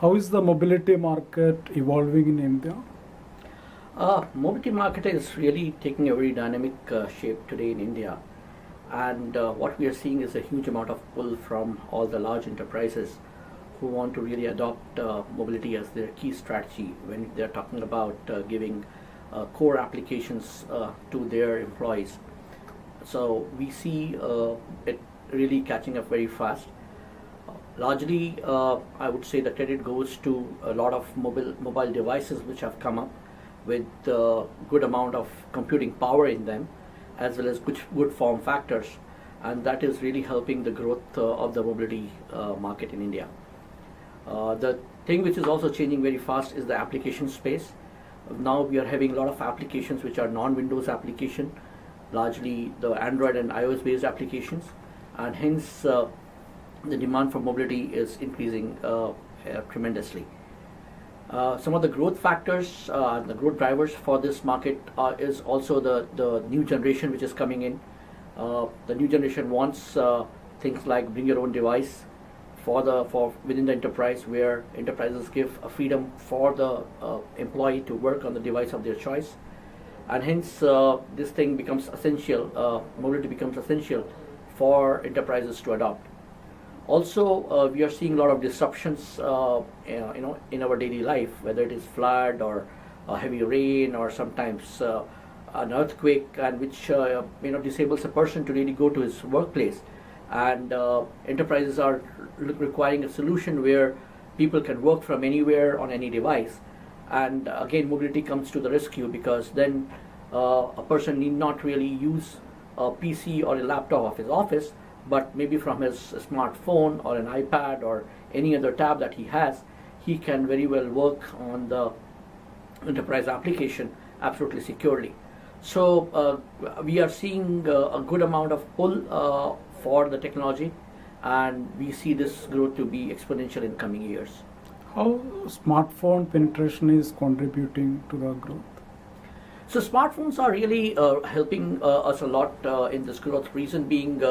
How is the mobility market evolving in India? Mobility market is really taking a very dynamic shape today in India, and what we are seeing is a huge amount of pull from all the large enterprises who want to really adopt mobility as their key strategy when they're talking about giving core applications to their employees. So we see it really catching up very fast. Largely, I would say the credit goes to a lot of mobile devices which have come up with good amount of computing power in them, as well as good form factors, and that is really helping the growth of the mobility market in India. The thing which is also changing very fast is the application space. Now we are having a lot of applications which are non-Windows application, largely the Android and iOS based applications, and hence the demand for mobility is increasing tremendously. Some of the growth factors, the growth drivers for this market is also the new generation which is coming in. The new generation wants things like bring your own device for within the enterprise, where enterprises give a freedom for the employee to work on the device of their choice, and hence this thing becomes essential. Mobility becomes essential for enterprises to adopt. Also, we are seeing a lot of disruptions, in our daily life, whether it is flood or heavy rain or sometimes an earthquake, and which disables a person to really go to his workplace. And enterprises are requiring a solution where people can work from anywhere on any device. And again, mobility comes to the rescue, because then a person need not really use a PC or a laptop of his office, but maybe from his smartphone or an iPad or any other tab that he has, he can very well work on the enterprise application absolutely securely. So we are seeing a good amount of pull for the technology, and we see this growth to be exponential in coming years. How smartphone penetration is contributing to the growth? So smartphones are really helping us a lot in this growth. Reason being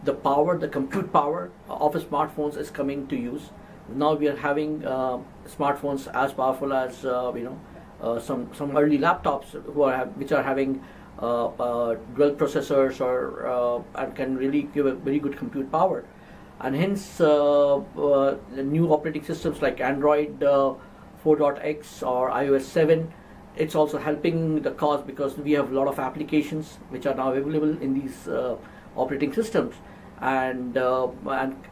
the power, the compute power of smartphones is coming to use. Now we are having smartphones as powerful as some early laptops which are having dual processors or and can really give a very good compute power, and hence the new operating systems like Android 4.x or iOS 7, it's also helping the cause, because we have a lot of applications which are now available in these operating systems, and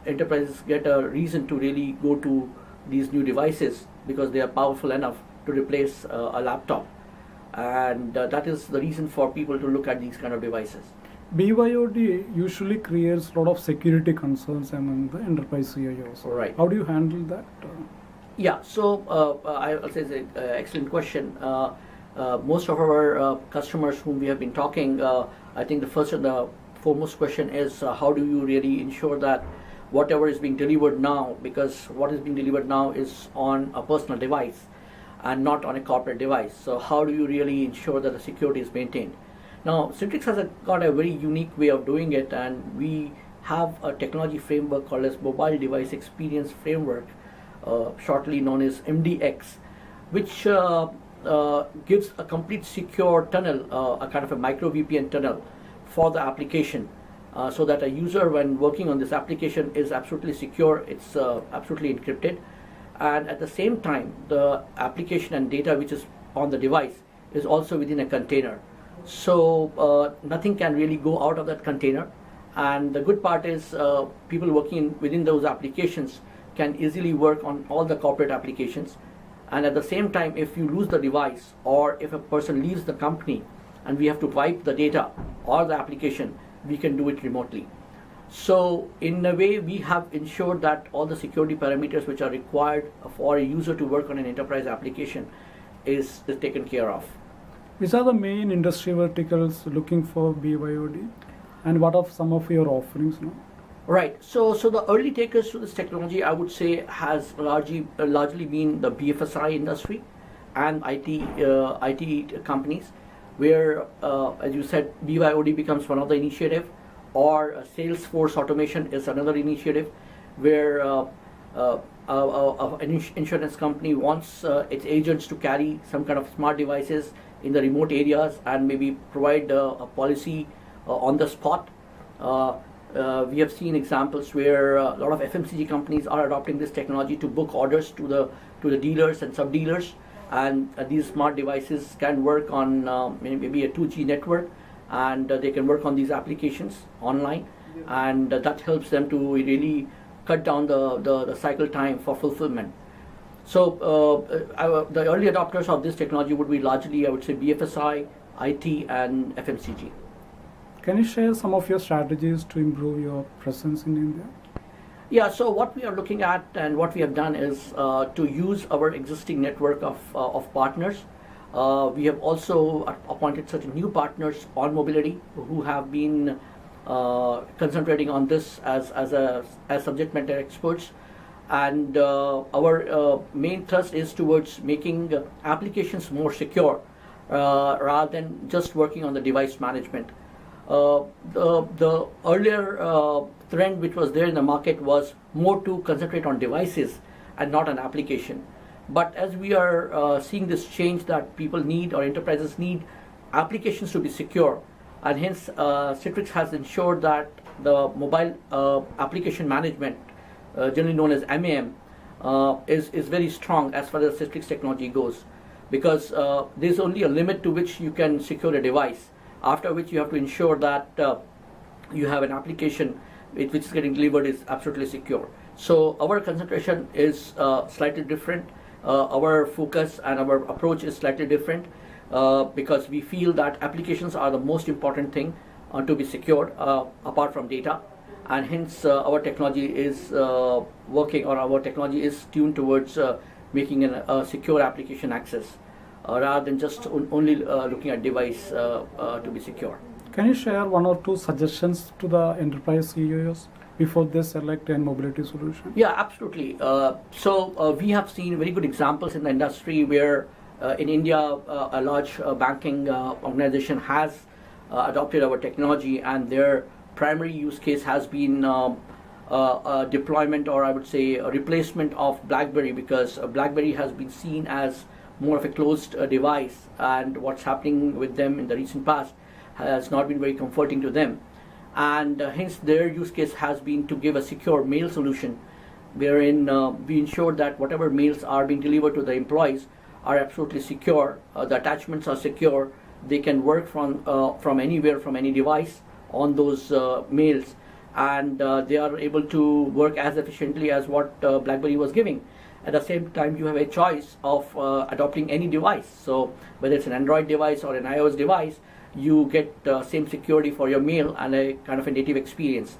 enterprises get a reason to really go to these new devices because they are powerful enough to replace a laptop, and that is the reason for people to look at these kind of devices. BYOD usually creates a lot of security concerns among the enterprise CIOs. Right. How do you handle that? Yeah, so I'll say it's an excellent question. Most of our customers whom we have been talking, I think the first and the foremost question is how do you really ensure that whatever is being delivered now, because what is being delivered now is on a personal device and not on a corporate device. So how do you really ensure that the security is maintained? Now, Citrix has got a very unique way of doing it, and we have a technology framework called as Mobile Device Experience Framework, shortly known as MDX, which gives a complete secure tunnel, a kind of a micro VPN tunnel for the application, so that a user, when working on this application, is absolutely secure, it's absolutely encrypted, and at the same time the application and data which is on the device is also within a container, so nothing can really go out of that container. And the good part is people working within those applications can easily work on all the corporate applications, and at the same time, if you lose the device or if a person leaves the company and we have to wipe the data or the application, we can do it remotely. So in a way, we have ensured that all the security parameters which are required for a user to work on an enterprise application is taken care of. Which are the main industry verticals looking for BYOD, and what are some of your offerings now? Right. So the early takers to this technology, I would say, has largely been the BFSI industry and IT companies, where, as you said, BYOD becomes one of the initiative, or Salesforce automation is another initiative, where an insurance company wants its agents to carry some kind of smart devices in the remote areas and maybe provide a policy on the spot. We have seen examples where a lot of FMCG companies are adopting this technology to book orders to the dealers and sub dealers, and these smart devices can work on maybe a 2G network, and they can work on these applications online, and that helps them to really cut down the cycle time for fulfillment. So the early adopters of this technology would be largely, I would say, BFSI, IT, and FMCG. Can you share some of your strategies to improve your presence in India? Yeah, so what we are looking at and what we have done is to use our existing network of partners. We have also appointed certain new partners on mobility who have been concentrating on this as subject matter experts. And our main thrust is towards making applications more secure rather than just working on the device management. The earlier trend which was there in the market was more to concentrate on devices and not an application. But as we are seeing this change that people need or enterprises need applications to be secure, and hence Citrix has ensured that the mobile application management, generally known as MAM, is very strong as far as Citrix technology goes, because there's only a limit to which you can secure a device, after which you have to ensure that you have an application which is getting delivered is absolutely secure. So our concentration is slightly different. Our focus and our approach is slightly different because we feel that applications are the most important thing to be secured apart from data, and hence our technology is working, or our technology is tuned towards making a secure application access rather than just only looking at device to be secure. Can you share one or two suggestions to the enterprise CEOs before they select a mobility solution? Yeah, absolutely. So we have seen very good examples in the industry where in India a large banking organization has adopted our technology, and their primary use case has been a deployment, or I would say a replacement of BlackBerry, because BlackBerry has been seen as more of a closed device, and what's happening with them in the recent past has not been very comforting to them, and hence their use case has been to give a secure mail solution wherein we ensure that whatever mails are being delivered to the employees are absolutely secure, the attachments are secure, they can work from anywhere, from any device on those mails, and they are able to work as efficiently as what BlackBerry was giving. At the same time, you have a choice of adopting any device. So whether it's an Android device or an iOS device, you get same security for your mail and a kind of a native experience.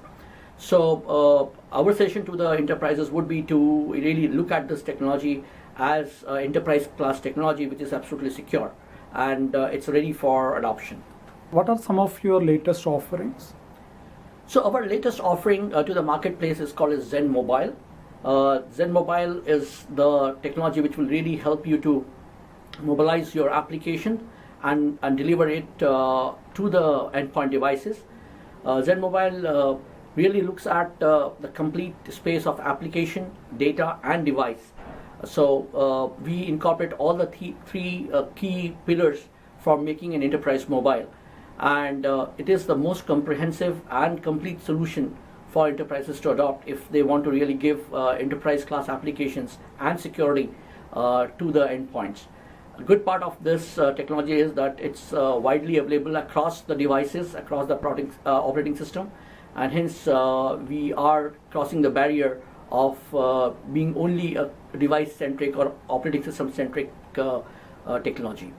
So our suggestion to the enterprises would be to really look at this technology as enterprise class technology, which is absolutely secure, and it's ready for adoption. What are some of your latest offerings? So our latest offering to the marketplace is called as Zen Mobile. Zen Mobile is the technology which will really help you to mobilize your application and deliver it to the endpoint devices. Zen Mobile really looks at the complete space of application, data, and device. So we incorporate all the three key pillars for making an enterprise mobile, and it is the most comprehensive and complete solution for enterprises to adopt if they want to really give enterprise class applications and security to the endpoints. A good part of this technology is that it's widely available across the devices, across the operating system, and hence we are crossing the barrier of being only a device-centric or operating system-centric technology.